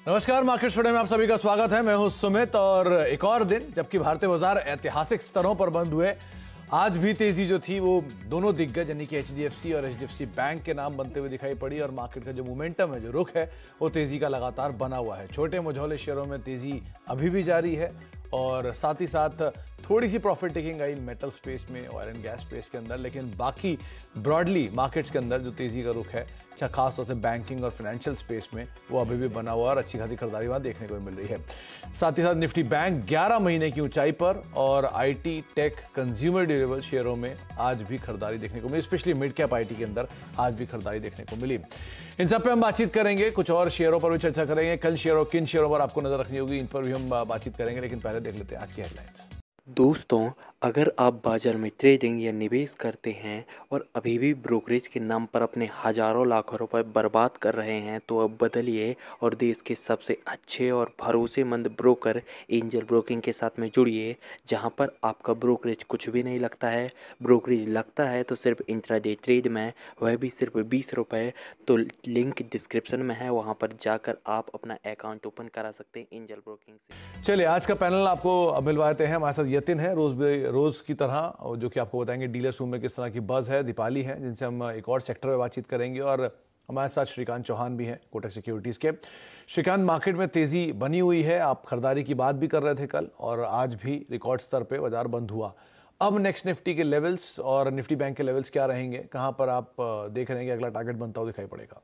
नमस्कार, market today में आप सभी का स्वागत है। मैं हूं सुमित और एक और दिन जबकि भारतीय बाजार ऐतिहासिक स्तरों पर बंद हुए, आज भी तेजी जो थी वो दोनों दिग्गज यानी कि एचडीएफसी और एचडीएफसी बैंक के नाम बनते हुए दिखाई पड़ी और मार्केट का जो मोमेंटम है, जो रुख है, वो तेजी का लगातार बना हुआ है। छोटे मझौले शेयरों में तेजी अभी भी जारी है और साथ ही साथ थोड़ी सी प्रॉफिट टेकिंग आई मेटल स्पेस में, ऑयल एंड गैस स्पेस के अंदर, लेकिन बाकी ब्रॉडली मार्केट्स के अंदर जो तेजी का रुख है, खासतौर से बैंकिंग और फाइनेंशियल स्पेस में, वो अभी भी बना हुआ और अच्छी खासी खरीदारी वहां देखने को मिल रही है। साथ ही साथ निफ्टी बैंक 11 महीने की ऊंचाई पर और आईटी, टेक, कंज्यूमर ड्यूरेबल शेयरों में आज भी खरीदारी देखने को मिली, स्पेशली मिड कैप आईटी के अंदर आज भी खरीदारी देखने को मिली। इन सब पे हम बातचीत करेंगे, कुछ और शेयरों पर भी चर्चा करेंगे, किन शेयरों पर आपको नजर रखनी होगी, इन पर भी हम बातचीत करेंगे, लेकिन पहले देख लेते हैं आज की हेडलाइंस। दोस्तों, अगर आप बाजार में ट्रेडिंग या निवेश करते हैं और अभी भी ब्रोकरेज के नाम पर अपने हजारों लाखों रुपए बर्बाद कर रहे हैं, तो अब बदलिए और देश के सबसे अच्छे और भरोसेमंद ब्रोकर एंजल ब्रोकिंग के साथ में जुड़िए, जहां पर आपका ब्रोकरेज कुछ भी नहीं लगता है। ब्रोकरेज लगता है तो सिर्फ इंट्राडे ट्रेड में, वह भी सिर्फ 20 रुपये। तो लिंक डिस्क्रिप्शन में है, वहां पर जाकर आप अपना अकाउंट ओपन करा सकते हैं एंजल ब्रोकिंग से। चलिए, आज का पैनल आपको मिलवाते हैं। हमारे साथ यतिन है, रोज की तरह, जो कि आपको बताएंगे डीलर्स रूम में किस तरह की बज है। दीपाली है, जिनसे हम एक और सेक्टर में बातचीत करेंगे, और हमारे साथ श्रीकांत चौहान भी हैं, कोटक सिक्योरिटीज के। श्रीकांत, मार्केट में तेजी बनी हुई है, आप खरीदारी की बात भी कर रहे थे कल, और आज भी रिकॉर्ड स्तर पे बाजार बंद हुआ। अब नेक्स्ट निफ्टी के लेवल्स और निफ्टी बैंक के लेवल्स क्या रहेंगे, कहां पर आप देख रहे हैं कि अगला टारगेट बनता हुआ दिखाई पड़ेगा?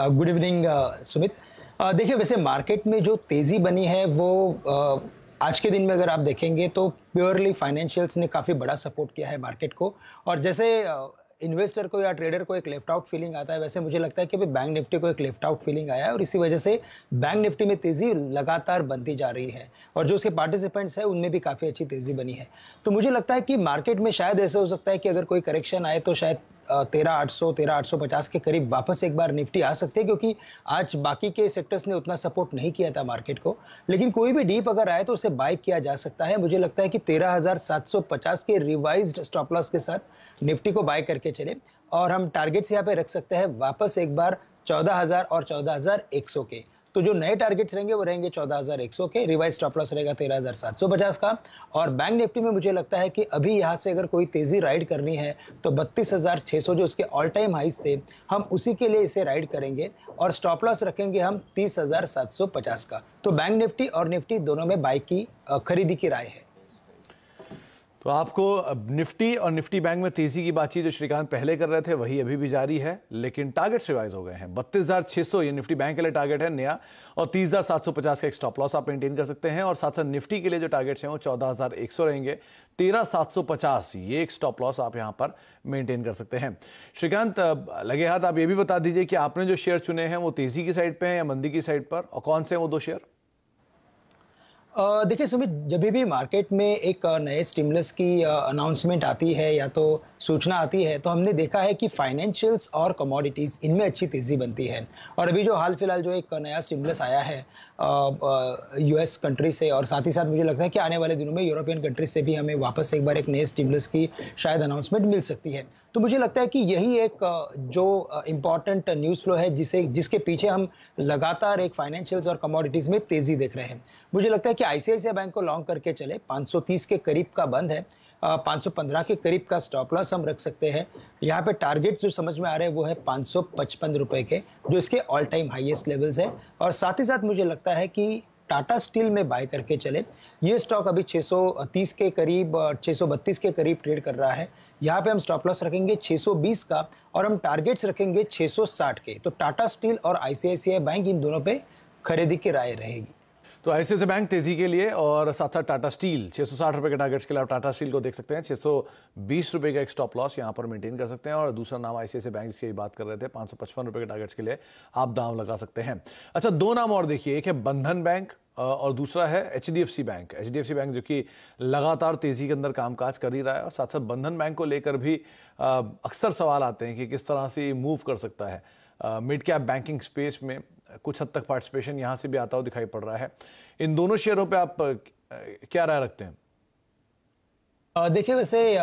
Good evening Sumit. देखिए, वैसे मार्केट में जो तेजी बनी है वो आज के दिन में अगर आप देखेंगे तो प्योरली फाइनेंशियल्स ने काफ़ी बड़ा सपोर्ट किया है मार्केट को। और जैसे इन्वेस्टर को या ट्रेडर को एक लेफ्ट आउट फीलिंग आता है, वैसे मुझे लगता है कि अभी बैंक निफ्टी को एक लेफ्ट आउट फीलिंग आया है और इसी वजह से बैंक निफ्टी में तेजी लगातार बनती जा रही है और जो उसके पार्टिसिपेंट्स हैं उनमें भी काफ़ी अच्छी तेजी बनी है। तो मुझे लगता है कि मार्केट में शायद ऐसा हो सकता है कि अगर कोई करेक्शन आए तो शायद 13,800 13,850 के करीब वापस एक बार निफ्टी आ सकती है, क्योंकि आज बाकी के सेक्टर्स ने उतना सपोर्ट नहीं किया था मार्केट को। लेकिन कोई भी डीप अगर आए तो उसे बाय किया जा सकता है। मुझे लगता है कि 13,750 के रिवाइज्ड स्टॉप लॉस के साथ निफ्टी को बाय करके चले और हम टारगेट्स यहाँ पे रख सकते हैं वापस एक बार 14,000 और 14,100 के। तो जो नए टारगेट्स रहेंगे वो रहेंगे 14,100 के, रिवाइज स्टॉप लॉस रहेगा 13,750 का। और बैंक निफ्टी में मुझे लगता है कि अभी यहाँ से अगर कोई तेजी राइड करनी है तो 32,600 जो उसके ऑल टाइम हाइस थे, हम उसी के लिए इसे राइड करेंगे और स्टॉप लॉस रखेंगे हम 30,750 का। तो बैंक निफ्टी और निफ्टी दोनों में बाय की खरीदी की राय है। तो आपको निफ्टी और निफ्टी बैंक में तेजी की बातचीत जो श्रीकांत पहले कर रहे थे वही अभी भी जारी है, लेकिन टारगेट्स रिवाइज हो गए हैं। 32,600 ये निफ्टी बैंक के लिए टारगेट है नया, और 30,750 का एक स्टॉप लॉस आप मेंटेन कर सकते हैं। और साथ साथ निफ्टी के लिए जो टारगेट्स हैं वो 14,100 रहेंगे, 13,750 ये एक स्टॉप लॉस आप यहां पर मेंटेन कर सकते हैं। श्रीकांत, लगे हाथ आप ये भी बता दीजिए कि आपने जो शेयर चुने हैं वो तेजी की साइड पे हैं या मंदी की साइड पर, और कौन से हैं वो दो शेयर? देखिए सुमित, जब भी मार्केट में एक नए स्टिमुलस की अनाउंसमेंट आती है या तो सूचना आती है, तो हमने देखा है कि फाइनेंशियल्स और कमोडिटीज इनमें अच्छी तेजी बनती है। और अभी जो हाल फिलहाल जो एक नया स्टिमुलस आया है यूएस कंट्री से, और साथ ही साथ मुझे लगता है कि आने वाले दिनों में यूरोपियन कंट्री से भी हमें वापस एक बार एक नए स्टिमुलस की शायद अनाउंसमेंट मिल सकती है। तो मुझे लगता है कि यही एक जो इम्पॉर्टेंट न्यूज़ फ्लो है जिसके पीछे हम लगातार एक फाइनेंशियल्स और कमोडिटीज में तेजी देख रहे हैं। मुझे लगता है कि आईसीआईसीआई बैंक को लॉन्ग करके चले, 530 के करीब का बंद है, 515 के करीब का स्टॉप लॉस हम रख सकते हैं। यहाँ पे टारगेट जो समझ में आ रहे हैं वो है 555 रुपए के, जो इसके ऑल टाइम हाईएस्ट लेवल्स है। और साथ ही साथ मुझे लगता है कि टाटा स्टील में बाय करके चले। ये स्टॉक अभी 630 के करीब 632 के करीब ट्रेड कर रहा है। यहाँ पे हम स्टॉप लॉस रखेंगे 620 का और हम टारगेट्स रखेंगे 660 के। तो टाटा स्टील और आईसीआईसीआई बैंक इन दोनों पे खरीदी की राय रहेगी। तो आईसीआईसीआई बैंक तेजी के लिए, और साथ साथ टाटा स्टील 660 रुपए के टारगेट्स के लिए आप टाटा स्टील को देख सकते हैं। 620 रुपए का एक स्टॉप लॉस यहां पर मेंटेन कर सकते हैं। और दूसरा नाम आईसीआईसीआई बैंक जिसकी बात कर रहे थे, 555 रुपए के टारगेट्स के लिए आप दाम लगा सकते हैं। अच्छा, दो नाम और देखिए, एक है बंधन बैंक और दूसरा है एचडीएफसी बैंक। एचडीएफसी बैंक जो कि लगातार तेजी के अंदर कामकाज कर ही रहा है, और साथ साथ बंधन बैंक को लेकर भी अक्सर सवाल आते हैं कि किस तरह से मूव कर सकता है मिड कैप बैंकिंग स्पेस में। कुछ हद तक पार्टिसिपेशन यहां से भी आता हुआ दिखाई पड़ रहा है। इन दोनों शेयरों पे आप क्या राय रखते हैं? देखिए, वैसे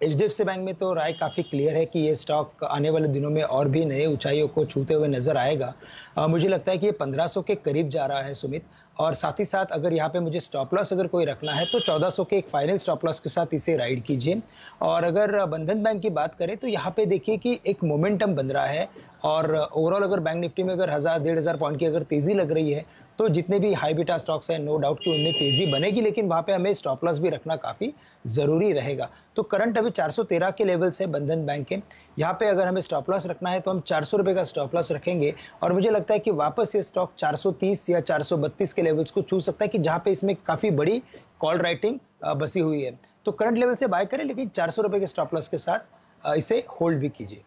एचडीएफसी बैंक में तो राय काफ़ी क्लियर है कि ये स्टॉक आने वाले दिनों में और भी नए ऊंचाइयों को छूते हुए नजर आएगा। मुझे लगता है कि ये 1500 के करीब जा रहा है सुमित। और साथ ही साथ अगर यहाँ पे मुझे स्टॉप लॉस अगर कोई रखना है तो 1400 के एक फाइनल स्टॉप लॉस के साथ इसे राइड कीजिए। और अगर बंधन बैंक की बात करें तो यहाँ पे देखिए कि एक मोमेंटम बन रहा है। और ओवरऑल अगर बैंक निफ्टी में अगर 1000-1500 पॉइंट की अगर तेजी लग रही है तो जितने भी हाई बीटा स्टॉक्स हैं नो डाउट कि उनमें तेजी बनेगी, लेकिन वहां पे हमें स्टॉप लॉस भी रखना काफी जरूरी रहेगा। तो करंट अभी 413 के लेवल से बंधन बैंक के यहाँ पे अगर हमें स्टॉप लॉस रखना है तो हम 400 रुपए का स्टॉप लॉस रखेंगे। और मुझे लगता है कि वापस ये स्टॉक 430 या 432 के लेवल्स को छू सकता है कि जहां पे इसमें काफी बड़ी कॉल राइटिंग बसी हुई है। तो करंट लेवल से बाय करें, लेकिन 400 रुपए के स्टॉप लॉस के साथ इसे होल्ड भी कीजिए।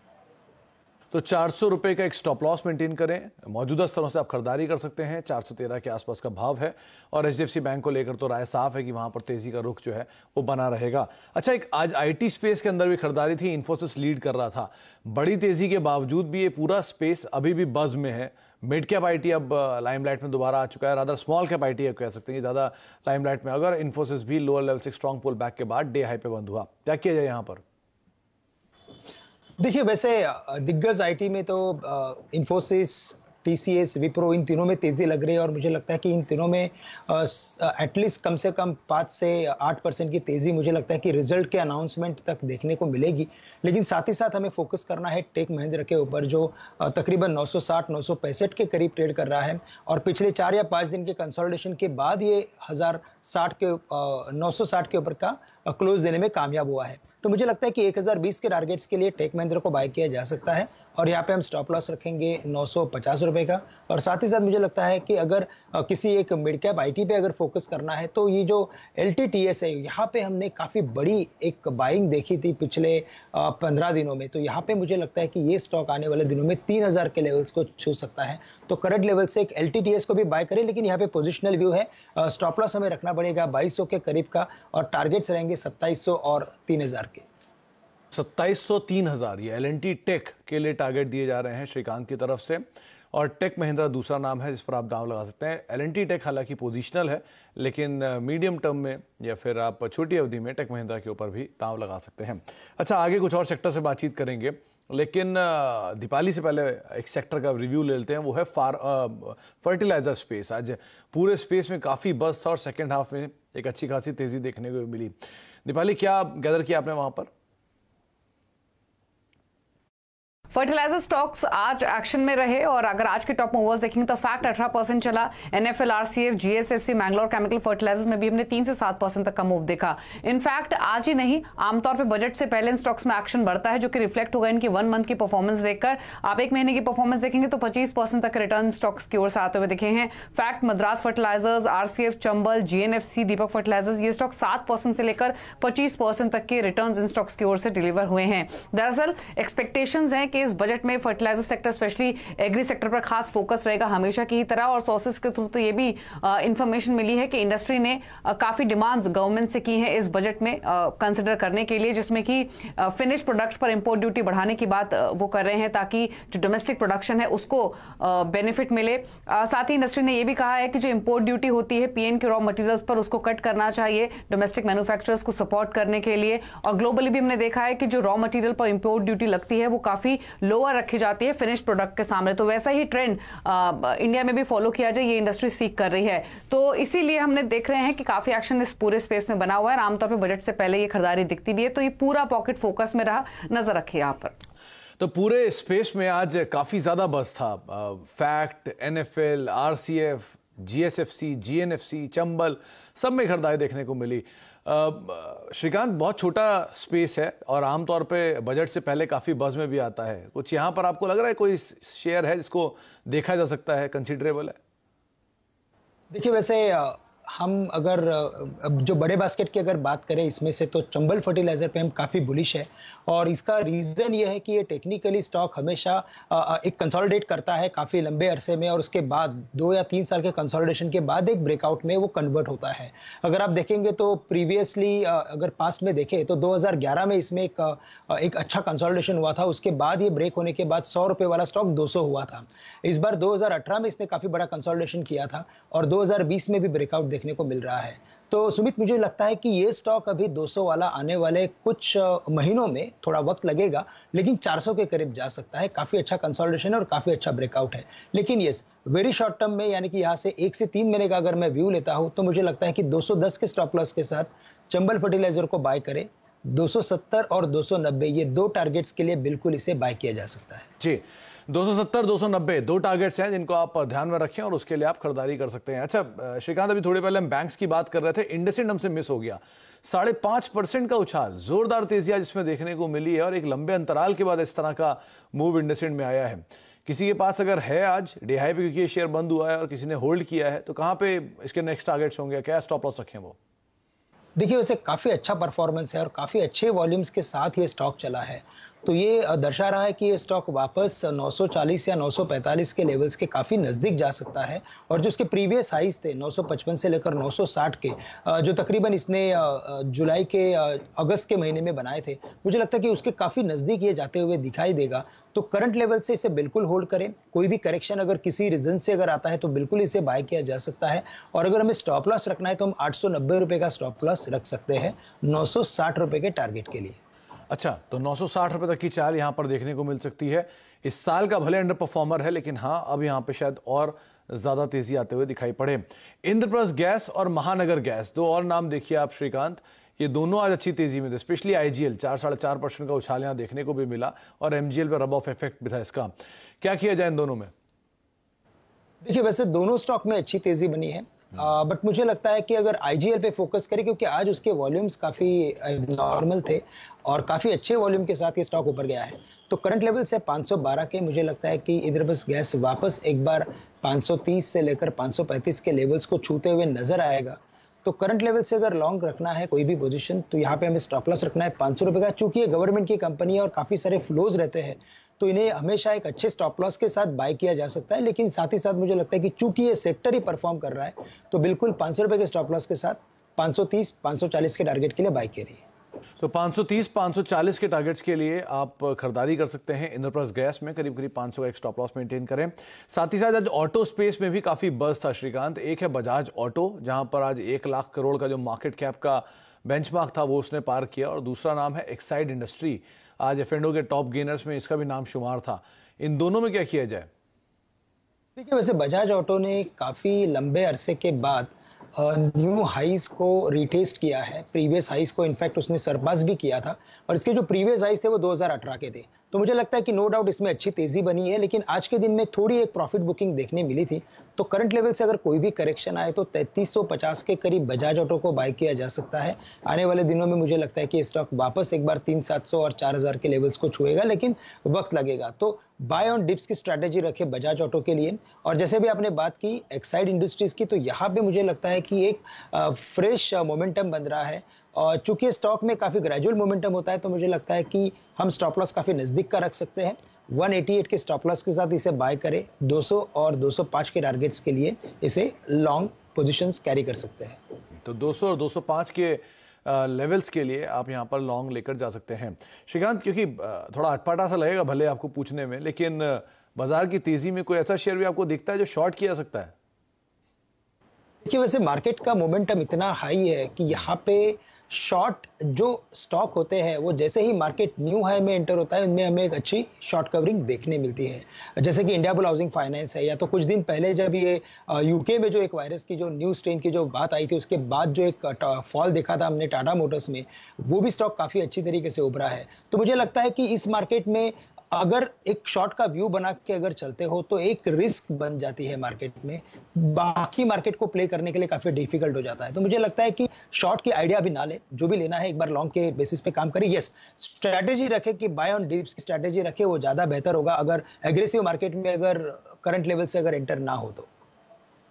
तो 400 रुपए का एक स्टॉप लॉस मेंटेन करें। मौजूदा स्तरों से आप खरीदारी कर सकते हैं। 413 के आसपास का भाव है और एचडीएफसी बैंक को लेकर तो राय साफ है कि वहां पर तेजी का रुख जो है वो बना रहेगा। अच्छा, एक आज आईटी स्पेस के अंदर भी खरीदारी थी। इन्फोसिस लीड कर रहा था। बड़ी तेजी के बावजूद भी ये पूरा स्पेस अभी भी बज में है। मिड कैप आईटी अब लाइमलाइट में दोबारा आ चुका है। रादर स्मॉल कैप आईटी अब कह सकते हैं ज्यादा लाइमलाइट में, अगर इन्फोसिस भी लोअर लेवल से स्ट्रॉन्ग पुल बैक के बाद डे हाई पे बंद हुआ। क्या किया जाए यहाँ पर? देखिए, वैसे दिग्गज आईटी में तो इन्फोसिस, टीसीएस, विप्रो, इन तीनों में तेजी लग रही है। और मुझे लगता है कि इन तीनों में एटलीस्ट कम से कम 5 से 8% की तेजी मुझे लगता है कि रिजल्ट के अनाउंसमेंट तक देखने को मिलेगी। लेकिन साथ ही साथ हमें फोकस करना है टेक महिंद्रा के ऊपर, जो तकरीबन 960-965 के करीब ट्रेड कर रहा है। और पिछले 4 या 5 दिन के कंसोलिडेशन के बाद ये 960 के ऊपर का क्लोज देने में कामयाब हुआ है। तो मुझे लगता है कि 1020 के टारगेट्स के लिए टेक महिंद्रा को बाय किया जा सकता है। और यहाँ पे हम स्टॉप लॉस रखेंगे 950 रुपए का। और साथ ही साथ मुझे लगता है कि अगर किसी एक मिड कैप आईटी पे अगर फोकस करना है तो ये जो एलटीटीएस है, यहाँ पे हमने काफी बड़ी एक बाइंग देखी थी पिछले 15 दिनों में। तो यहाँ पे मुझे लगता है कि ये स्टॉक आने वाले दिनों में 3000 के लेवल्स को छू सकता है। तो करंट लेवल से एक एलटीटीएस को भी बाय करें, लेकिन यहाँ पे पोजिशनल व्यू है। स्टॉप लॉस हमें रखना पड़ेगा 2200 के करीब का और टारगेट्स रहेंगे 2700 और 3000 के। 2700-3000 ये एलएनटी टेक के लिए टारगेट दिए जा रहे हैं श्रीकांत की तरफ से। और टेक महिंद्रा दूसरा नाम है जिस पर आप दांव लगा सकते हैं। एलएनटी टेक हालांकि पोजिशनल है, लेकिन मीडियम टर्म में या फिर आप छोटी अवधि में टेक महिंद्रा के ऊपर भी दांव लगा सकते हैं। अच्छा, आगे कुछ और सेक्टर से बातचीत करेंगे, लेकिन दीपावली से पहले एक सेक्टर का रिव्यू ले लेते हैं। वो है फर्टिलाइजर स्पेस। आज पूरे स्पेस में काफ़ी बज़ था और सेकेंड हाफ में एक अच्छी खासी तेज़ी देखने को मिली। दीपावली, क्या गैदर किया आपने वहाँ पर? फर्टिलाइजर स्टॉक्स आज एक्शन में रहे और अगर आज के टॉप मूवर्स देखेंगे तो फैक्ट 18% चला। एनएफएल, आरसीएफ, जीएसएफसी, मैंगलोर केमिकल फर्टिलाइजर्स में भी हमने 3 से 7% तक का मूव देखा। इनफैक्ट आज ही नहीं, आमतौर पे बजट से पहले इन स्टॉक्स में एक्शन बढ़ता है, जो कि रिफ्लेक्ट होगा इनकी 1 मंथ की परफॉर्मेंस देखकर। आप 1 महीने की परफॉर्मेंस देखेंगे तो 25% तक रिटर्न स्टॉक्स की ओर से आते हुए दिखे हैं। फैक्ट, मद्रास फर्टिलाइजर्स, आरसीएफ, चंबल, जीएनएफसी, दीपक फर्टिलाइजर्स, ये स्टॉक 7% से लेकर 25% तक के रिटर्न इन स्टॉक्स की ओर से डिलीवर हुए हैं। दरअसल एक्सपेक्टेशंस हैं कि इस बजट में fertiliser sector, specially agri sector पर खास फोकस रहेगा हमेशा की ही तरह। और सोर्सेस के थ्रू तो ये भी इंफॉर्मेशन मिली है कि इंडस्ट्री ने काफी डिमांड्स गवर्नमेंट से की हैं इस बजट में कंसिडर करने के लिए, जिसमें कि फिनिश प्रोडक्ट्स पर इंपोर्ट ड्यूटी बढ़ाने की बात वो कर रहे हैं ताकि जो डोमेस्टिक प्रोडक्शन है उसको बेनिफिट मिले। साथ ही इंडस्ट्री ने यह भी कहा है कि जो इंपोर्ट ड्यूटी होती है पीएन के रॉ मटेरियल्स पर, उसको कट करना चाहिए डोमेस्टिक मैन्युफैक्चरर्स को सपोर्ट करने के लिए। और ग्लोबली भी हमने देखा है कि जो रॉ मटेरियल पर इंपोर्ट ड्यूटी लगती है वो काफी लोअर रखी जाती है फिनिश प्रोडक्ट के सामने। तो वैसा ही ट्रेंड इंडिया में भी फॉलो किया जाए, ये इंडस्ट्री सीख कर रही है। तो इसीलिए हमने देख रहे हैं कि काफी एक्शन इस पूरे स्पेस में बना हुआ है और आमतौर पर बजट से पहले ये खरीदारी दिखती भी है। तो ये पूरा पॉकेट फोकस में रहा, नजर रखिए यहाँ पर। तो पूरे स्पेस में आज काफी ज्यादा बज़ था। Fact, NFL, RCF, GSFC, GNFC, Chambal, सब में खरीदारी देखने को मिली। श्रीकांत, बहुत छोटा स्पेस है और आमतौर पे बजट से पहले काफ़ी बज़ में भी आता है। कुछ यहाँ पर आपको लग रहा है कोई शेयर है जिसको देखा जा सकता है, कंसिडरेबल है? देखिए, वैसे हम अगर जो बड़े बास्केट की अगर बात करें इसमें से, तो चंबल फर्टिलाइजर पे हम काफ़ी बुलिश है। और इसका रीज़न ये है कि ये टेक्निकली स्टॉक हमेशा एक कंसोलिडेट करता है काफ़ी लंबे अरसे में और उसके बाद 2 या 3 साल के कंसोलिडेशन के बाद एक ब्रेकआउट में वो कन्वर्ट होता है। अगर आप देखेंगे तो प्रीवियसली अगर पास्ट में देखें तो 2011 में इसमें एक अच्छा कंसोलिडेशन हुआ था। उसके बाद ये ब्रेक होने के बाद 100 रुपये वाला स्टॉक 200 हुआ था। इस बार 2018 में इसने काफ़ी बड़ा कंसोलिडेशन किया था और 2020 में भी ब्रेकआउट देखने को मिल रहा है। तो सुमित, मुझे लगता है कि ये स्टॉक अभी 200 वाला आने वाले कुछ महीनों में थोड़ा वक्त लगेगा, लेकिन 400 के करीब जा सकता है। काफी अच्छा कंसोलिडेशन है और काफी अच्छा ब्रेकआउट है। लेकिन यस, वेरी शॉर्ट टर्म में, यानी कि यहाँ से 1 से 3 महीने का अगर मैं व्यू लेता हूँ, तो मुझे लगता है कि 210 के स्टॉप लॉस के साथ चंबल फर्टिलाइजर को बाय करें। 270 और 290 ये दो टारगेट्स के लिए बिल्कुल इसे बाय किया जा सकता है। जी, 270 290 दो टारगेट्स हैं जिनको आप ध्यान में रखें और उसके लिए आप खरीदारी कर सकते हैं। अच्छा श्रीकांत, अभी थोड़ी पहले हम बैंक्स की बात कर रहे थे, इंडसइंड हमसे मिस हो गया। 5.5% का उछाल, जोरदार तेजी आज इसमें देखने को मिली है और एक लंबे अंतराल के बाद इस तरह का मूव इंडसइंड में आया है। किसी के पास अगर है आज डे हाई पे क्योंकि ये शेयर बंद हुआ है और किसी ने होल्ड किया है, तो कहां पे इसके नेक्स्ट टारगेट्स होंगे, क्या स्टॉप लॉस रखें वो? देखिए, वैसे काफी अच्छा परफॉर्मेंस है और काफी अच्छे वॉल्यूम्स के साथ ये स्टॉक चला है, तो ये दर्शा रहा है कि ये स्टॉक वापस 940 या 945 के लेवल्स के काफी नजदीक जा सकता है। और जो उसके प्रीवियस हाइस थे 955 से लेकर 960 के, जो तकरीबन इसने जुलाई के अगस्त के महीने में बनाए थे, मुझे लगता है कि उसके काफी नजदीक ये जाते हुए दिखाई देगा। तो करंट लेवल से इसे बिल्कुल होल्ड करें। कोई भी करेक्शन अगर किसी रीजन से अगर आता है तो बिल्कुल इसे बाय किया जा सकता है। और अगर हमें स्टॉप लॉस रखना है तो हम 890 रुपए का स्टॉप लॉस रख सकते हैं 960 रुपए के टारगेट के लिए। अच्छा, तो 960 रुपए तक की चाल यहां पर देखने को मिल सकती है। इस साल का भले अंडर परफॉर्मर है, लेकिन हाँ, अब यहां पे शायद और ज्यादा तेजी आते हुए दिखाई पड़े। इंद्रप्रस्थ गैस और महानगर गैस, दो और नाम देखिए आप श्रीकांत, ये दोनों आज अच्छी तेजी में थे। स्पेशली आईजीएल 4-4.5% का उछाल यहां देखने को भी मिला और एमजीएल पर रब ऑफ इफेक्ट भी था इसका। क्या किया जाए इन दोनों में? देखिए, वैसे दोनों स्टॉक में अच्छी तेजी बनी है, बट मुझे लगता है कि अगर आईजीएल पे फोकस करें, क्योंकि आज उसके वॉल्यूम्स काफी नॉर्मल थे और काफी अच्छे वॉल्यूम के साथ ये स्टॉक ऊपर गया है, तो करंट लेवल से 512 के मुझे लगता है कि इंद्रप्रस्थ गैस वापस एक बार 530 से लेकर 535 के लेवल्स को छूते हुए नजर आएगा। तो करंट लेवल से अगर लॉन्ग रखना है कोई भी पोजीशन, तो यहाँ पे हमें स्टॉप लॉस रखना है 500 रुपए का। चूंकि ये गवर्नमेंट की कंपनी है और काफी सारे फ्लोज रहते हैं, तो इन्हें हमेशा एक अच्छे स्टॉप लॉस के साथ बाय किया जा सकता है। लेकिन साथ ही साथ मुझे लगता है कि चूंकि ये सेक्टर ही परफॉर्म कर रहा है, तो बिल्कुल 500 रुपए के स्टॉप लॉस के साथ 530 540 के टारगेट के लिए बाय करिए। तो 530 540 के टारगेट्स के लिए आप खरीदारी कर सकते हैं। इंद्रप्रस्थ गैस में करीब 500 का एक स्टॉप लॉस मेंटेन करें। साथ ही साथ आज ऑटो स्पेस में भी काफी बज़ था श्रीकांत। एक है बजाज ऑटो, जहां पर आज 1 लाख करोड़ का जो मार्केट कैप का बेंचमार्क था वो उसने पार किया, और दूसरा नाम है एक्साइड इंडस्ट्री, आज एफ&ओ के टॉप गेनर्स में इसका भी नाम शुमार था। इन दोनों में क्या किया जाए? देखिए, वैसे बजाज ऑटो ने काफी लंबे अरसे के बाद न्यू हाइस को रिटेस्ट किया है। प्रीवियस हाइस को इनफैक्ट उसने सरपास भी किया था, और इसके जो प्रीवियस हाइस थे वो 2018 के थे। तो मुझे लगता है कि नो डाउट इसमें अच्छी तेजी बनी है, लेकिन आज के दिन में थोड़ी एक प्रॉफिट बुकिंग देखने मिली थी। तो करंट लेवल से अगर कोई भी करेक्शन आए तो 3350 के करीब बजाज ऑटो को बाय किया जा सकता है। आने वाले दिनों में मुझे लगता है कि स्टॉक वापस एक बार 3700 और 4000 के लेवल्स को छुएगा, लेकिन वक्त लगेगा। तो बाय ऑन डिप्स की स्ट्रैटेजी रखे बजाज ऑटो के लिए। और जैसे भी आपने बात की एक्साइड इंडस्ट्रीज की, तो यहाँ पे मुझे लगता है कि एक फ्रेश मोमेंटम बन रहा है। और चूंकि स्टॉक में काफी ग्रेजुअल मोमेंटम होता है, तो मुझे लगता है कि हम स्टॉप लॉस काफी नजदीक का रख सकते हैं। 188 के स्टॉप लॉस के साथ इसे बाय करें। 200 और 205 के टारगेट्स के लिए इसे लॉन्ग पोजीशंस कैरी कर सकते हैं। तो 200 और 205 के लेवल्स के लिए आप यहां पर लॉन्ग लेकर जा सकते हैं श्रीकांत। क्योंकि थोड़ा अटपटा सा लगेगा भले आपको पूछने में, लेकिन बाजार की तेजी में कोई ऐसा शेयर भी आपको दिखता है जो शॉर्ट किया सकता है? देखिए, वैसे मार्केट का मोमेंटम इतना हाई है कि यहाँ पे शॉर्ट जो स्टॉक होते हैं वो जैसे ही मार्केट न्यू हाई में एंटर होता है, उनमें हमें एक अच्छी शॉर्ट कवरिंग देखने मिलती है। जैसे कि इंडियाबुल हाउसिंग फाइनेंस है, या तो कुछ दिन पहले जब ये यूके में जो एक वायरस की जो न्यू स्ट्रेन की जो बात आई थी, उसके बाद जो एक फॉल देखा था हमने टाटा मोटर्स में, वो भी स्टॉक काफी अच्छी तरीके से उभरा है। तो मुझे लगता है कि इस मार्केट में अगर एक शॉर्ट का व्यू बना के अगर चलते हो तो एक रिस्क बन जाती है मार्केट में, बाकी मार्केट को प्ले करने के लिए काफी डिफिकल्ट हो जाता है। तो मुझे लगता है कि शॉर्ट की आइडिया भी ना ले, जो भी लेना है एक बार लॉन्ग के बेसिस पे काम करें। यस, स्ट्रैटेजी रखे कि बाय ऑन डिप्स की स्ट्रैटेजी रखे, वो ज्यादा बेहतर होगा अगर एग्रेसिव मार्केट में अगर करंट लेवल से अगर एंटर ना हो तो।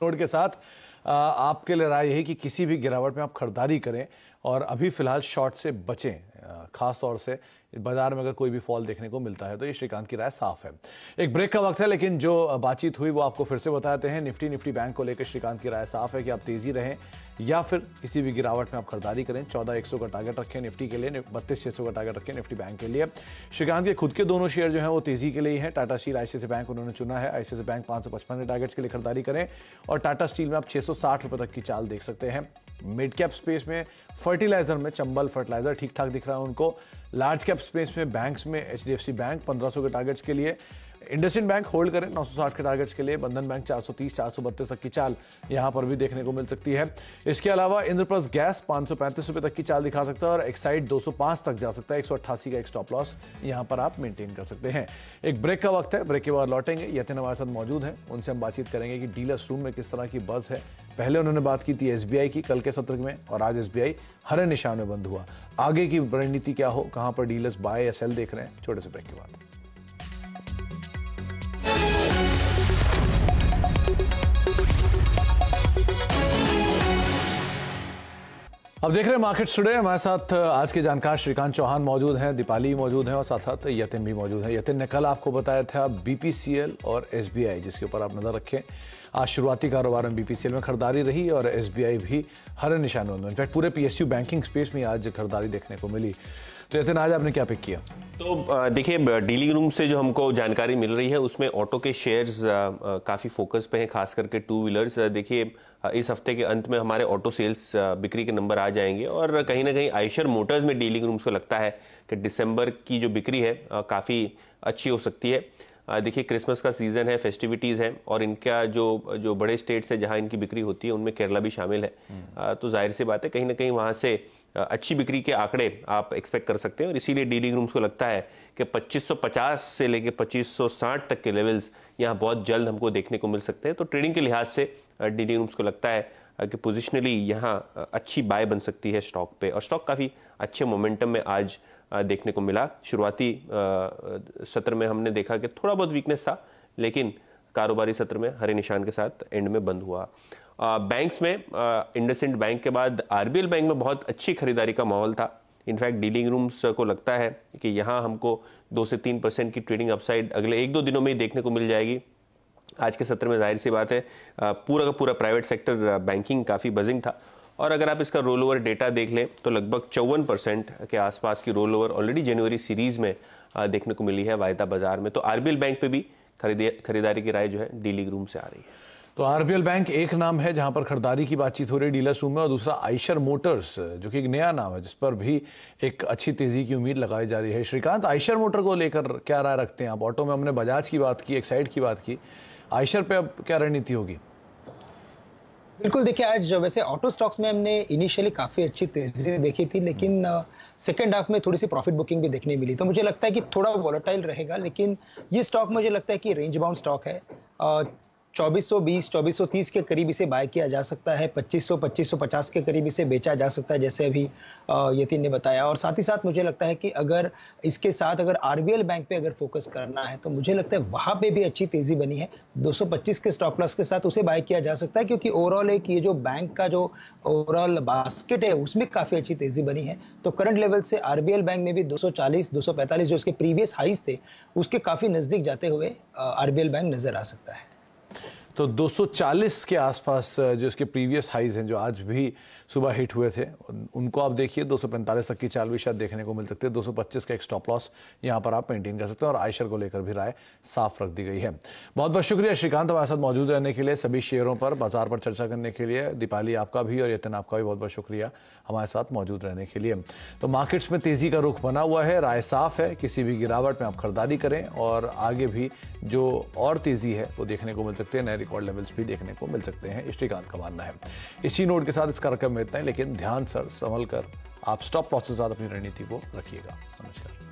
नोट के साथ आपके लिए राय यही कि किसी भी गिरावट में आप खरीदारी करें और अभी फिलहाल शॉर्ट से बचें, खास तौर से बाजार में अगर कोई भी फॉल देखने को मिलता है तो ये श्रीकांत की राय साफ है। एक ब्रेक का वक्त है, लेकिन जो बातचीत हुई वो आपको फिर से बताते हैं। निफ्टी बैंक को लेकर श्रीकांत की राय साफ है कि आप तेजी रहें या फिर किसी भी गिरावट में आप खरीदारी करें। 14,100 का टारगेट रखें निफ्टी के लिए, 32,600 का टारगेट रखें निफ्टी बैंक के लिए। श्रीकांत के खुद के दोनों शेयर जो हैं वो तेजी के लिए ही हैं। टाटा स्टील, आईसीआईसीआई बैंक उन्होंने चुना है। आईसीआईसीआई बैंक 555 के टारगेट्स के लिए खरीदारी करें और टाटा स्टील में आप 660 रुपए तक की चाल देख सकते हैं। मिड कैप स्पेस में फर्टिलाइजर में चंबल फर्टिलाइजर ठीक ठाक दिख रहा है उनको। लार्ज कैप स्पेस में बैंक्स में एचडीएफसी बैंक 1500 के टारगेट्स के लिए, इंडसइंड बैंक होल्ड करें 960 के टारगेट्स के लिए, बंधन बैंक 430 432 तक की चाल यहां पर भी देखने को मिल सकती है। इसके अलावा इंद्रप्रस्थ गैस 535 रुपए तक की चाल दिखा सकता है और एक्साइड 205 तक जा सकता है। 188 का एक स्टॉप लॉस यहां पर आप मेंटेन कर सकते हैं। एक ब्रेक का वक्त है, ब्रेक के बाद लौटेंगे। यतिन हमारे साथ मौजूद हैं, उनसे हम बातचीत करेंगे कि डीलर्स रूम में किस तरह की बज़ है। पहले उन्होंने बात की थी एसबीआई की कल के सत्र में, और आज एसबीआई हरे निशान में बंद हुआ। आगे की रणनीति क्या हो, कहां पर डीलर्स बाय या सेल देख रहे हैं, छोटे से ब्रेक के बाद। अब देख रहे हैं मार्केट्स टुडे। हमारे साथ आज के जानकार श्रीकांत चौहान मौजूद हैं, दीपाली मौजूद हैं और साथ साथ यतिन भी मौजूद हैं। यतिन ने कल आपको बताया था बीपीसीएल और एसबीआई, जिसके ऊपर आप नजर रखें। आज शुरुआती कारोबार में बीपीसीएल में खरीदारी रही और एसबीआई भी हरे निशान में। इनफैक्ट पूरे पीएसयू बैंकिंग स्पेस में आज खरीदारी देखने को मिली। तो यतिन, आज आपने क्या पिक किया? तो देखिए, डीलिंग रूम से जो हमको जानकारी मिल रही है उसमें ऑटो के शेयर्स काफ़ी फोकस पे हैं, खास करके टू व्हीलर्स। देखिए, इस हफ्ते के अंत में हमारे ऑटो सेल्स बिक्री के नंबर आ जाएंगे और कहीं ना कहीं आयशर मोटर्स में डीलिंग रूम्स को लगता है कि दिसंबर की जो बिक्री है काफ़ी अच्छी हो सकती है। देखिए, क्रिसमस का सीज़न है, फेस्टिविटीज़ हैं और इनका जो बड़े स्टेट्स है जहां इनकी बिक्री होती है उनमें केरला भी शामिल है। तो जाहिर सी बात है कहीं ना कहीं वहां से अच्छी बिक्री के आंकड़े आप एक्सपेक्ट कर सकते हैं और इसीलिए डीलिंग रूम्स को लगता है कि 2550 से लेकर 2560 तक के लेवल्स यहाँ बहुत जल्द हमको देखने को मिल सकते हैं। तो ट्रेडिंग के लिहाज से डीलिंग रूम्स को लगता है कि पोजिशनली यहाँ अच्छी बाय बन सकती है स्टॉक पे, और स्टॉक काफ़ी अच्छे मोमेंटम में आज देखने को मिला। शुरुआती सत्र में हमने देखा कि थोड़ा बहुत वीकनेस था, लेकिन कारोबारी सत्र में हरे निशान के साथ एंड में बंद हुआ। बैंक्स में इंडसइंड बैंक के बाद आरबीएल बैंक में बहुत अच्छी खरीदारी का माहौल था। इनफैक्ट डीलिंग रूम्स को लगता है कि यहाँ हमको 2 से 3% की ट्रेडिंग अपसाइड अगले 1-2 दिनों में ही देखने को मिल जाएगी। आज के सत्र में जाहिर सी बात है पूरा का पूरा प्राइवेट सेक्टर बैंकिंग काफ़ी बजिंग था और अगर आप इसका रोल ओवर डेटा देख लें तो लगभग 54% के आसपास की रोल ओवर ऑलरेडी जनवरी सीरीज में देखने को मिली है वायदा बाजार में। तो आरबीएल बैंक पे भी खरीदारी की राय जो है डीलिंग रूम से आ रही है। तो आरबीएल बैंक एक नाम है जहां पर खरीदारी की बातचीत हो रही है डीलर्स रूम में, और दूसरा आयशर मोटर्स जो कि एक नया नाम है जिस पर भी एक अच्छी तेजी की उम्मीद लगाई जा रही है। श्रीकांत, आयशर मोटर को लेकर क्या राय रखते हैं आप? ऑटो में हमने बजाज की बात की, एक्साइड की बात की, आयशर पे अब क्या रणनीति होगी? बिल्कुल, देखिए आज वैसे ऑटो स्टॉक्स में हमने इनिशियली काफी अच्छी तेजी देखी थी, लेकिन सेकेंड हाफ में थोड़ी सी प्रॉफिट बुकिंग भी देखने मिली। तो मुझे लगता है कि थोड़ा वॉलेटाइल रहेगा, लेकिन ये स्टॉक मुझे लगता है कि रेंज बाउंड स्टॉक है। 2420 2430 के करीब इसे बाय किया जा सकता है, 2500 2550 के करीब इसे बेचा जा सकता है, जैसे अभी यतिन ने बताया। और साथ ही साथ मुझे लगता है कि अगर इसके साथ अगर आरबीएल बैंक पे अगर फोकस करना है तो मुझे लगता है वहां पे भी अच्छी तेजी बनी है। 225 के स्टॉप लॉस के साथ उसे बाय किया जा सकता है, क्योंकि ओवरऑल एक ये जो बैंक का जो ओवरऑल बास्केट है उसमें काफी अच्छी तेजी बनी है। तो करंट लेवल से आरबीएल बैंक में भी 240 245 जो उसके प्रीवियस हाइज थे उसके काफी नजदीक जाते हुए आरबीएल बैंक नजर आ सकता है। तो 240 के आसपास जो इसके प्रीवियस हाइज हैं जो आज भी सुबह हिट हुए थे, उनको आप देखिए 245 तक की चाल भी शायद देखने को मिल सकती है। 225 का एक स्टॉप लॉस यहां पर आप मेंटेन कर सकते हैं और आयशर को लेकर भी राय साफ रख दी गई है। बहुत बहुत शुक्रिया श्रीकांत हमारे साथ मौजूद रहने के लिए, सभी शेयरों पर बाजार पर चर्चा करने के लिए। दीपाली आपका भी और यतिन आपका भी बहुत बहुत शुक्रिया हमारे साथ मौजूद रहने के लिए। तो मार्केट्स में तेजी का रुख बना हुआ है, राय साफ है, किसी भी गिरावट में आप खरीदारी करें और आगे भी जो और तेजी है वो देखने को मिल सकते हैं, नए रिकॉर्ड लेवल्स भी देखने को मिल सकते हैं, श्रीकांत का मानना है। इसी नोट के साथ इस कार्यक्रम में इतना ही, लेकिन ध्यान सर संभल कर आप स्टॉप लॉस के साथ अपनी रणनीति को रखिएगा। नमस्कार।